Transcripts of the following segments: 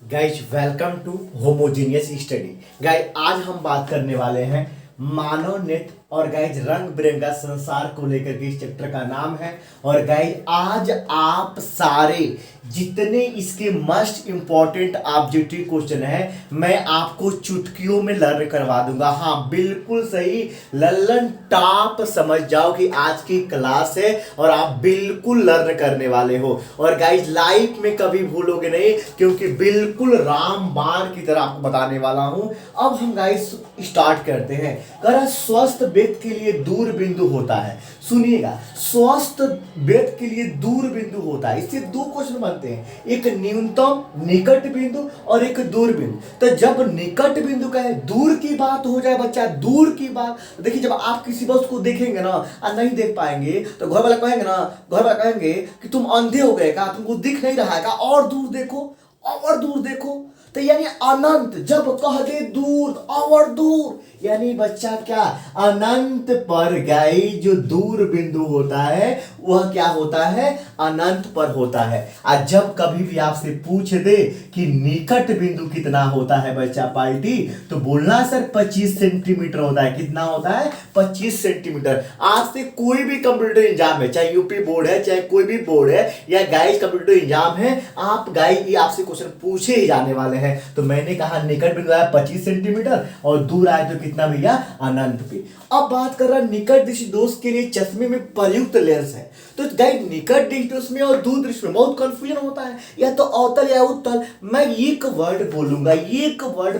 Guys welcome to homogeneous study. Guys आज हम बात करने वाले हैं मानव नेत्र और गाइज रंग बिरंगा संसार को लेकर के इस चैप्टर का नाम है। और गाइज आज आप सारे जितने इसके मस्ट इंपॉर्टेंट ऑब्जेक्टिव क्वेश्चन है मैं आपको चुटकियों में लर्न करवा दूंगा। हाँ बिल्कुल सही, लल्लन टॉप समझ जाओ कि आज की क्लास है और आप बिल्कुल लर्न करने वाले हो। और गाइज लाइफ में कभी भूलोगे नहीं क्योंकि बिल्कुल रामबाण की तरह आपको बताने वाला हूं। अब हम गाइज स्टार्ट करते हैं। कर स्वस्थ व्यक्ति के लिए दूर बिंदु होता है। सुनिएगा, स्वस्थ व्यक्ति के लिए दूर बिंदु होता है। इससे दो क्वेश्चन बनते हैं, एक न्यूनतम निकट बिंदु और एक दूर बिंदु। तो जब निकट बिंदु का है, दूर की बात हो जाए बच्चा, दूर की बात देखिए, जब आप किसी वस्तु को देखेंगे ना और नहीं देख पाएंगे तो घर वाले कहेंगे ना, घर वाले कहेंगे कि तुम अंधे हो गए का, तुमको दिख नहीं रहा है का, और दूर देखो और दूर देखो। तो यानी अनंत जब कह दे दूर और दूर, यानी बच्चा क्या, अनंत पर गई जो दूर बिंदु होता है वह क्या होता है, अनंत पर होता है। आज जब कभी भी आपसे पूछ दे कि निकट बिंदु कितना होता है बच्चा पार्टी, तो बोलना सर 25 सेंटीमीटर होता है। कितना होता है, 25 सेंटीमीटर। आज से कोई भी कंप्यूटर एग्जाम है, चाहे यूपी बोर्ड है चाहे कोई भी बोर्ड है या गाइस कंप्यूटर एग्जाम है, आप गाइस ये आपसे क्वेश्चन पूछे ही जाने वाले हैं। तो मैंने कहा निकट बिंदु आया 25 सेंटीमीटर और दूर आया तो कितना भैया, अनंत पे। अब बात कर रहा निकट दृष्टि दोष के लिए चश्मे में प्रयुक्त लेंस है। तो गाइस निकट दृष्टि दोष में और दूर दृष्टि में बहुत कंफ्यूजन होता है, या तो अवतल या उत्तल। मैं एक वर्ड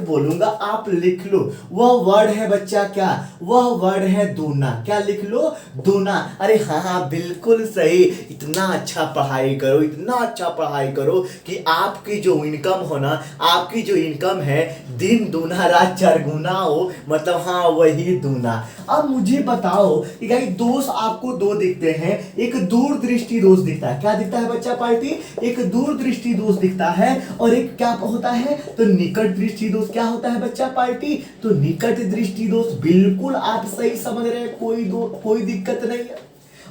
बोलूंगा आप लिख लो। वह वर्ड है बच्चा क्या, वह वर्ड है दूना। क्या लिख लो, दूना। अरे हाँ बिल्कुल सही। इतना अच्छा पढ़ाई करो, इतना अच्छा पढ़ाई करो कि आपकी जो इनकम हो ना, आपकी जो इनकम है दिन दूना रात चार गुना हो, मतलब हाँ वही दूना। अब मुझे बताओ कि गाइस दोष आपको दो दिखते हैं, एक दूर दृष्टि दोष दिखता है। क्या दिखता है बच्चा पार्टी, एक दूर दृष्टि दोष दिखता है और एक क्या होता है, तो निकट दृष्टि दोष। क्या होता है बच्चा पार्टी, तो निकट दृष्टि दोष। बिल्कुल आप सही समझ रहे हैं, कोई दिक्कत नहीं है।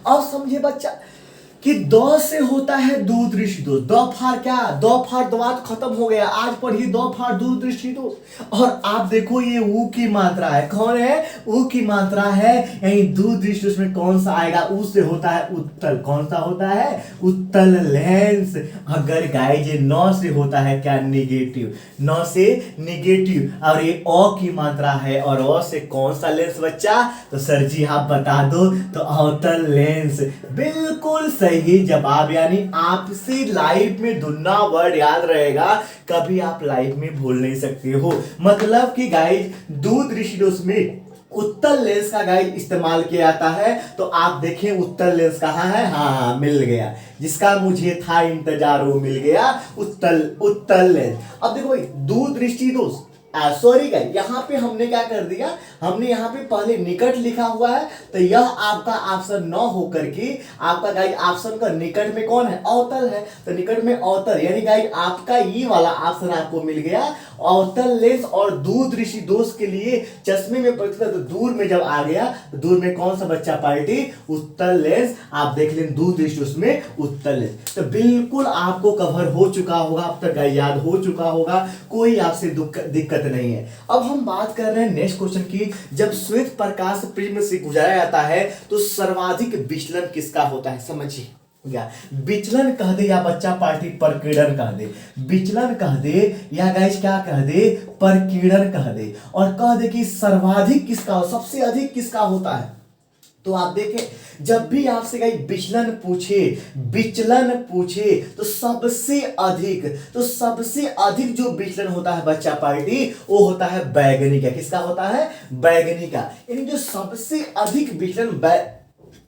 अब समझे बच्चा कि द से होता है दूर दृष्टि दोष। द फार क्या, द फार दवात खत्म हो गया, आज पढ़िए द फार दूर दृष्टि दोष। और आप देखो ये ऊ की मात्रा है, कौन है, ऊ की मात्रा है। यही दूर दृष्टि दोष में कौन सा आएगा, ऊ से होता है उत्तल। कौन सा होता है, उत्तल लेंस। अगर गाइज 9 से होता है क्या, निगेटिव। 9 से निगेटिव। और ये अ की मात्रा है और अ से कौन सा लेंस बच्चा, तो सर जी आप बता दो, तो अवतल लेंस। बिल्कुल सही जवाब। यानी आपसे लाइफ में दुन्ना वर्ड याद रहेगा, कभी आप लाइफ में भूल नहीं सकते हो। मतलब कि गाइज दूर दृष्टि दोष में उत्तल लेंस का गाइज इस्तेमाल किया जाता है। तो आप देखें उत्तल लेंस कहाँ है, हाँ मिल गया, जिसका मुझे था इंतजार वो मिल गया, उत्तल लेंस। अब देखो भाई दूर दृष्टि दोष, सॉरी गाइस, यहाँ पे हमने क्या कर दिया, हमने यहाँ पे पहले निकट लिखा हुआ है, तो यह आपका ऑप्शन 9 होकर के आपका गाइस ऑप्शन का निकट में कौन है, अवतल है। तो निकट में अवतल, यानी गाइस आपका ये वाला ऑप्शन आपको मिल गया, अवतल लेंस। और दूर दृष्टि दोष के लिए चश्मे में प्रतिशत, तो दूर में जब आ गया तो दूर में कौन सा बच्चा पार्टी, उत्तल लेंस। आप देख लें दूर दृष्टि दोष में उत्तल लेंस। तो बिल्कुल आपको कवर हो चुका होगा, अब तक याद हो चुका होगा, कोई आपसे दिक्कत नहीं है। अब हम बात कर रहे हैं नेक्स्ट क्वेश्चन की। जब श्वेत प्रकाश प्रिज्म से गुजारा जाता है तो सर्वाधिक विचलन किसका होता है, समझिए। क्या विचलन कह दे या बच्चा पार्टी परकीड़न कह दे, विचलन कह दे या गाइस क्या कह दे, परकीड़न कह दे। और कह दे कि सर्वाधिक किसका, सबसे अधिक किसका होता है। तो आप देखें जब भी आपसे गाइस विचलन पूछे तो सबसे अधिक जो विचलन होता है बच्चा पार्टी, वो होता है बैगनी का। किसका होता है, बैगनी का। यानी जो सबसे अधिक विचलन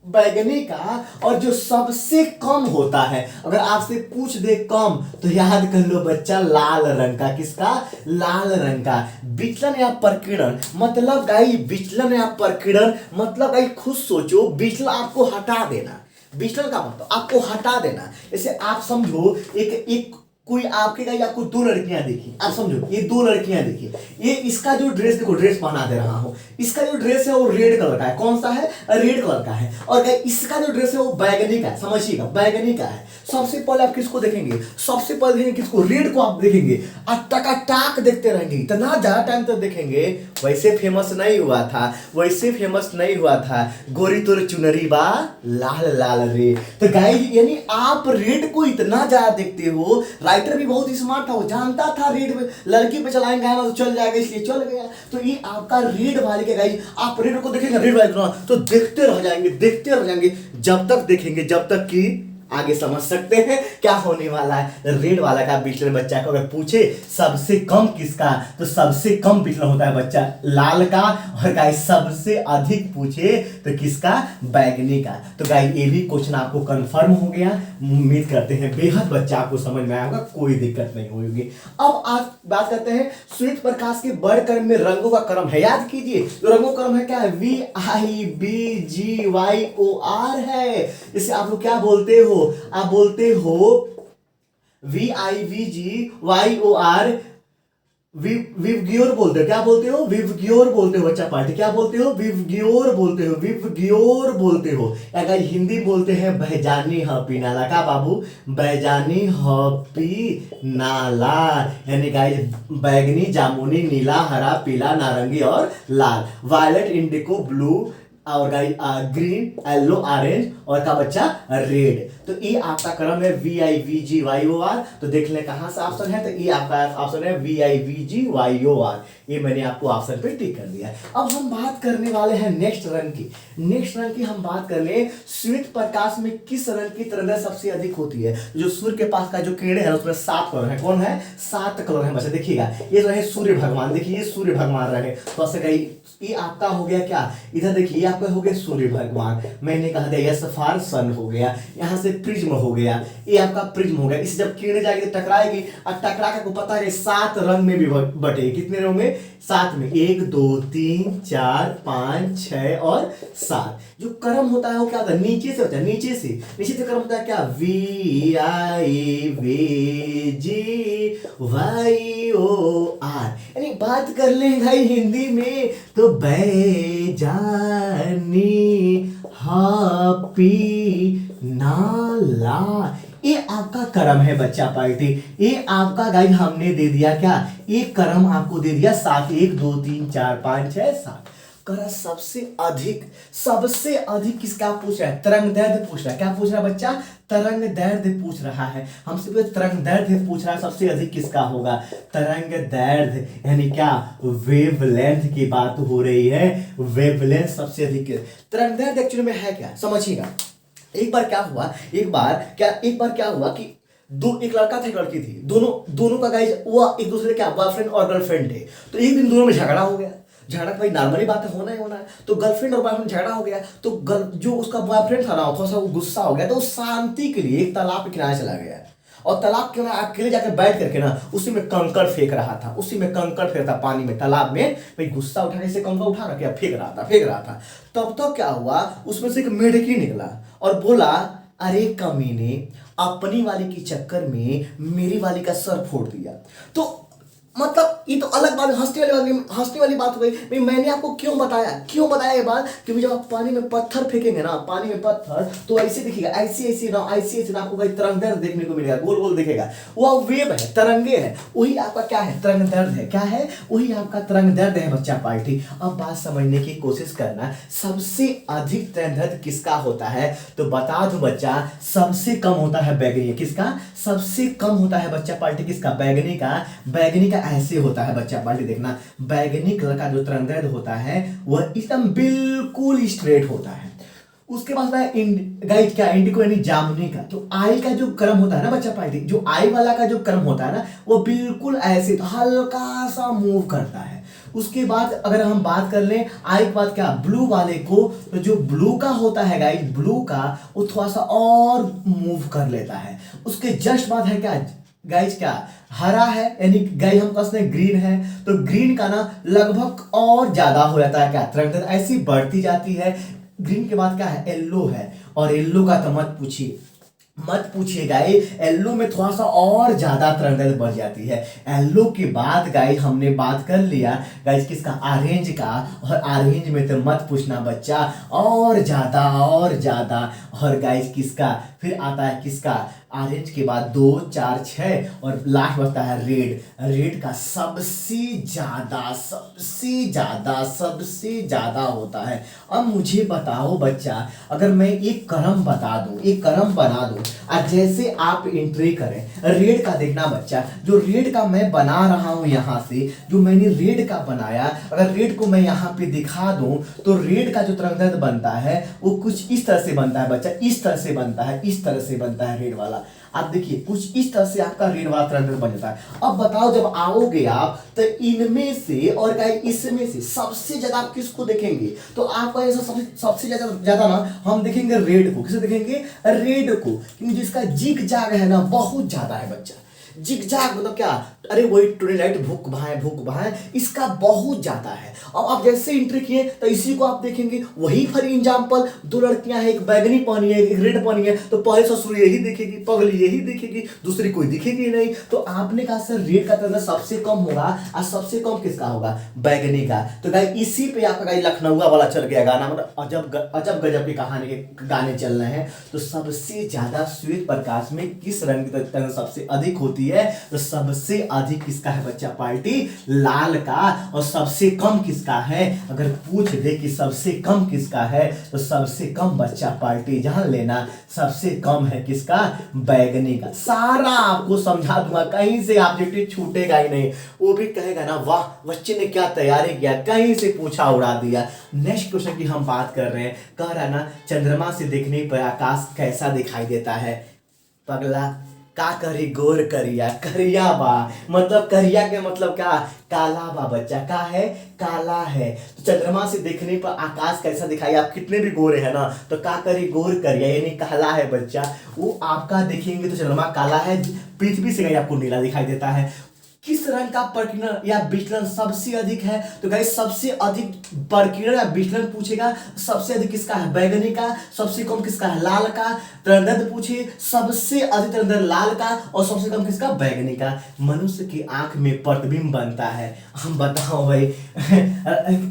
बैगनी का, और जो सबसे कम होता है, अगर आपसे पूछ दे कम तो याद कर लो बच्चा लाल रंग का। किसका, लाल रंग का। विचलन या प्रकीर्णन मतलब गाइस, विचलन या प्रकीर्णन मतलब गाइस खुद सोचो, विचलन आपको हटा देना। विचलन का मतलब आपको हटा देना। जैसे आप समझो एक कोई आपके गाइज आपको दो लड़कियां देखी, आप समझो ये दो लड़कियां देखी, ये इसका जो ड्रेस, देखो ड्रेस पहना दे रहा हूं, इसका जो ड्रेस है वो रेड कलर का है, कौन सा है, रेड कलर का है, और गाइज इसका जो ड्रेस है वो बैगनी का है, समझिएगा बैगनी का है। सबसे पहले आप किसको देखेंगे, सबसे पहले देखेंगे किसको, रेड को आप देखेंगे और टकाटक देखते रहेंगे, इतना ज्यादा टाइम तक देखेंगे। वैसे फेमस नहीं हुआ था, वैसे फेमस नहीं हुआ था, गोरी तोर चुनरी बा लाल लाल रे। तो गाइज यानी आप रेड को इतना ज्यादा देखते हो, राइटर भी बहुत स्मार्ट था, वो जानता था रेड में लड़की पे चलाएंगे तो चल जाएगा, इसलिए चल गया। तो ये आपका रेड वाले के गाइज, आप रेड को देखेंगे, रेड वाले को तो देखते रह जाएंगे, देखते रह जाएंगे, जब तक देखेंगे जब तक कि आगे समझ सकते हैं क्या होने वाला है। रेड वाला का बिचलर बच्चा को अगर पूछे सबसे कम किसका, तो सबसे कम बिचलर होता है बच्चा लाल का, और गाइस सबसे अधिक पूछे तो किसका, बैगनी का। तो गाइस ये भी क्वेश्चन आपको कंफर्म हो गया, उम्मीद करते हैं बेहद बच्चा आपको समझ में आएगा, कोई दिक्कत नहीं होगी। अब आज बात करते हैं सूर्य प्रकाश के बड़ क्रम में रंगों का क्रम है, याद कीजिए तो रंगों का क्रम है क्या है, VIBGYOR है। इसे आप लोग क्या बोलते हो, आप बोलते हो VIVGYOR, विवग्योर बोलते हो, क्या बोलते हो, विवग्योर बोलते हो बच्चा पार्टी, क्या बोलते हो, विवग्योर बोलते हो, विवग्योर बोलते हो। अगर हिंदी बोलते हैं बहजानी हपी नाला, का बाबू, बहजानी हपी नाला, यानी गाइस बैगनी, जामुनी, नीला, हरा, पीला, नारंगी और लाल, वायलेट, इंडिको, ब्लू और गाइस ग्रीन, येलो, ऑरेंज और का बच्चा रेड। तो ये आपका क्रम है VIVGYOR। तो देख लें कहां से ऑप्शन है, तो ये आपका ऑप्शन है VIVGYOR। ये मैंने आपको ऑप्शन पे टिक कर दिया। अब हम बात करने वाले हैं नेक्स्ट रंग की। नेक्स्ट रंग की हम बात कर ले, श्वेत प्रकाश में किस रंग की तरंगें सबसे अधिक होती है। जो सूर्य के पास का जो किरण है उसमें 7 कलर है, कौन है, 7 कलर है बच्चा। देखिएगा ये रहे सूर्य भगवान, देखिए ये सूर्य भगवान रहे, तो ऐसे कहीं ये आपका हो गया क्या, इधर देखिए आपका हो गया सूर्य भगवान, मैंने कहा था यस फार सन हो गया, यहाँ से प्रिज्म हो गया, ये आपका प्रिज्म हो गया। इसे जब किरणें जाएगी तो टकराएगी, और टकरा के को पता है 7 रंग में भी बटेगी, कितने रंग में, 7 में, 1 2 3 4 5 6 और 7। जो क्रम होता है वो क्या होता है, नीचे से होता है, नीचे से क्रम होता है क्या, VIVGYOR। यानी बात कर ले भाई हिंदी में तो बैजानी हपी नाला, ये आपका क्रम है बच्चा पार्टी। ये आपका गाइड हमने दे दिया क्या, एक क्रम आपको दे दिया 7, 1 2 3 4 5 6 7। कर सबसे अधिक किसका पूछ रहा है, तरंग दैर्ध्य पूछ रहा है, क्या पूछ रहा है बच्चा, तरंग दैर्ध्य पूछ रहा है हमसे, भी तरंग दैर्ध्य पूछ रहा है, सबसे अधिक किसका होगा, तरंग दैर्ध्य यानी क्या, वेवलेंथ की बात हो रही है, वेवलेंथ सबसे अधिक। तरंग दैर्ध्य एक्चुअली में है क्या, समझिएगा। एक बार क्या हुआ कि एक लड़का था एक लड़की थी, दोनों का गाइस वो एक दूसरे क्या बॉयफ्रेंड और गर्लफ्रेंड थे। तो एक दिन दोनों में झगड़ा हो गया, झगड़ा भाई नॉर्मली बात है, होना है। तो गर्लफ्रेंड और बॉयफ्रेंड झगड़ा हो गया, तो जो उसका बॉयफ्रेंड था ना थोड़ा सा गुस्सा हो गया, तो शांति के लिए एक तालाब के किनारे चला गया, और तालाब के किनारे अकेले जाकर बैठ करके ना उसी में कंकड़ फेंक रहा था, पानी में, तालाब में। भाई गुस्सा उठा के कंकड़ उठा रहा फेंक रहा था। तब तो क्या हुआ, उसमें से एक मेढकी निकला और बोला, अरे कमीने, अपनी वाली के चक्कर में मेरी वाली का सर फोड़ दिया। तो मतलब ये तो अलग बात, हंसने वाली बात हो गई। भाई मैंने आपको क्यों बताया ये बात, क्योंकि जब आप पानी में पत्थर फेंकेंगे ना, तो ऐसे दिखेगा, ऐसे ना आपको भाई तरंग दैर्ध्य देखने को मिलेगा, गोल गोल दिखेगा, वो वेव है, तरंगे है, वही आपका क्या है, तरंग दैर्ध्य है, क्या है, वही आपका तरंग दैर्ध्य है बच्चा पार्टी। अब बात समझने की कोशिश करना, सबसे अधिक तरंग दैर्ध्य किसका होता है, तो बता दो बच्चा, सबसे कम होता है बैगनी, किसका, सबसे कम होता है बच्चा पार्टी, किसका, बैगनी का ऐसे होता है बच्चा पार्टी, देखना बैगनी कलर का जो तरंग दैर्ध्य होता है वह एकदम बिल्कुल स्ट्रेट होता है। उसके बाद गाइस क्या, इंडिको यानी जामुनी का, तो आई का जो क्रम होता है ना बच्चा पार्टी, जो आई वाला का जो क्रम होता है ना वो बिल्कुल ऐसे हल्का सा मूव करता है। उसके बाद अगर हम बात कर लें आई के बाद क्या, ब्लू वाले को, तो जो ब्लू का होता है गाइस, ब्लू का वो थोड़ा सा और मूव कर लेता है। उसके जस्ट बाद है क्या गाइस, क्या हरा है, यानी गाइस हम पास में ग्रीन है, तो ग्रीन का ना लगभग और ज्यादा हो जाता है क्या, तरंग ऐसी बढ़ती जाती है। ग्रीन के बाद क्या है, येलो है, और येलो का तो मत पूछिए, मत पूछिए गाइस, येलो में थोड़ा सा और ज्यादा तरंगत बढ़ जाती है। येलो के बाद गाइस हमने बात कर लिया गाइस किसका, ऑरेंज का, और ऑरेंज में तो मत पूछना बच्चा, और ज्यादा और ज्यादा। और गाइस किसका फिर आता है, किसका, ऑरेंज के बाद 2 4 6 और लास्ट बचता है रेड। रेड का सबसे ज्यादा सबसे ज्यादा होता है। अब मुझे बताओ बच्चा, अगर मैं एक क्रम बता दूं, एक क्रम बना दूं, और जैसे आप एंट्री करें रेड का, देखना बच्चा, जो रेड का मैं बना रहा हूं यहां से, जो मैंने रेड का बनाया, अगर रेड को मैं यहां पे दिखा दूं तो रेड का जो तरंगदैर्ध्य बनता है वो कुछ इस तरह से बनता है बच्चा, इस तरह से बनता है, इस तरह से बनता है रेड वाला। आप देखिए कुछ इस तरह से आपका रेड वाला तरंगदैर्ध्य बन जाता है। अब बताओ जब आओगे आप तो इनमें से और क्या इसमें से सबसे ज्यादा आप किसको देखेंगे, तो आपका ऐसा सबसे ज्यादा ज्यादा ना हम देखेंगे रेड को। किसे देखेंगे, रेड को, क्योंकि जिसका जिग जाग है ना बहुत ज्यादा है बच्चा। जिग जाग मतलब क्या, अरे वही टूनेलाइट भूक भाए इसका बहुत ज्यादा है। अब आप जैसे एंट्री किए तो इसी को आप देखेंगे, वही फॉर एग्जांपल 2 लड़कियां हैं, एक बैगनी पहनी है एक रेड पहनी है, तो पहले ससुर यही देखेगी, पगली यही देखेगी, दूसरी कोई दिखेगी नहीं। तो आपने कहा सर रेड का तरंगदैर्ध्य सबसे कम होगा, और सबसे कम किसका होगा, बैगनी का। तो गाइस इसी पे आपका गाइस लखनऊआ वाला चल गया गाना, मतलब अजब गजब की कहानी के गाने चल रहे हैं। तो सबसे ज्यादा श्वेत प्रकाश में किस रंग की तरंगदैर्ध्य सबसे अधिक होती है, तो सबसे अधिक किसका है बच्चा, पार्टी लाल का। और सबसे कम किसका है, अगर पूछ दे कि सबसे कम किसका है, तो सबसे कम बच्चा पार्टी जान लेना, सबसे कम है किसका, बैगनी का। सारा आपको समझा दूंगा, कहीं से ऑब्जेक्टिव छूटेगा ही नहीं। वो भी कहेगा ना वाह बच्चे ने क्या तैयारी किया, कहीं से पूछा उड़ा दिया। नेक्स्ट क्वेश्चन की हम बात कर रहे हैं, कह रहा ना चंद्रमा से देखने पर आकाश कैसा दिखाई देता है, पगला का करी गोर करिया, करिया बा मतलब करिया के मतलब क्या, काला बा बच्चा, का है, काला है। तो चंद्रमा से देखने पर आकाश कैसा दिखाई, आप कितने भी गोरे हैं ना, तो का करी गोर करिया यानी काला है बच्चा। वो आपका देखेंगे तो चंद्रमा काला है, पृथ्वी से कहीं आपको नीला दिखाई देता है। किस रंग का प्रकीर्णन या विचलन सबसे अधिक है, तो गाइस सबसे अधिक प्रकीर्णन या विचलन पूछेगा, सबसे अधिक किसका है, बैगनी का, सबसे कम किसका है, लाल का। तरंगदैर्ध्य पूछे, सबसे अधिक तरंगदैर्ध्य लाल का और सबसे कम किसका, बैगनी का। मनुष्य की आंख में प्रतिबिंब बनता है, हम बताओ भाई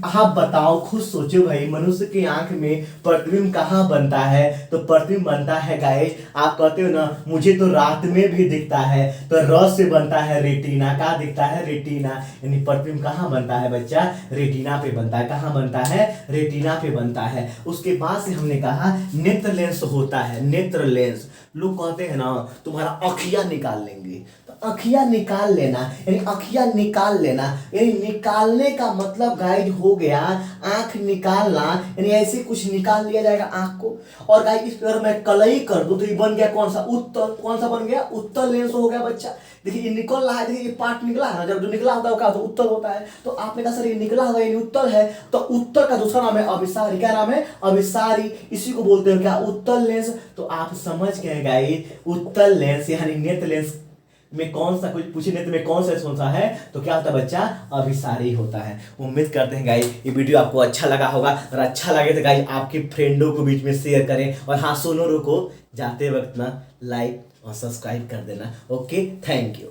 आप बताओ, खुद सोचो भाई, मनुष्य की आंख में प्रतिबिंब कहाँ बनता है, तो प्रतिबिंब बनता है गाइस, आप कहते हो ना मुझे तो रात में भी दिखता है, तो रस से बनता है रेटिना, कहाँ दिखता है, रेटिना। यानी प्रतिबिंब कहाँ बनता है बच्चा, रेटिना पे बनता है, कहाँ बनता है, रेटिना पे बनता है। उसके बाद से हमने कहा नेत्र लेंस होता है, नेत्र लेंस। लोग कहते हैं ना तुम्हारा अखिया निकाल लेंगे, तो अखिया निकाल लेना, यानी अखिया निकाल लेना, यानी निकालने का मतलब गाइड हो गया आंख निकालना, यानी ऐसे कुछ निकाल लिया जाएगा आंख को। और गाइड इस पर मैं कलई कर दूं तो ये बन गया कौन सा, उत्तर। कौन सा बन गया, उत्तर लेंस हो गया बच्चा। देखिए ये निकल रहा है, देखिए ये पार्ट निकला है ना, जब जो निकला होता है क्या होता है, उत्तर होता है। तो आपने कहा सर ये निकला हुआ यानी उत्तर है, तो उत्तर का दूसरा नाम है अभिसारी। क्या नाम है, अभिसारी। इसी को बोलते हैं क्या, उत्तर लेंस। तो आप समझ गए गाइस, उत्तर लेंस यानी नेत्र लेंस में कौन सा, कुछ पूछे नेत्र में कौन सा है, तो क्या होता है बच्चा, अभिसारी होता है। उम्मीद करते हैं गाइस ये वीडियो आपको अच्छा लगा होगा, और अच्छा लगे तो गाइस आपके फ्रेंडों को बीच में शेयर करें, और हाँ सोनोरो को जाते वक्त ना लाइक और सब्सक्राइब कर देना। Okay, thank you.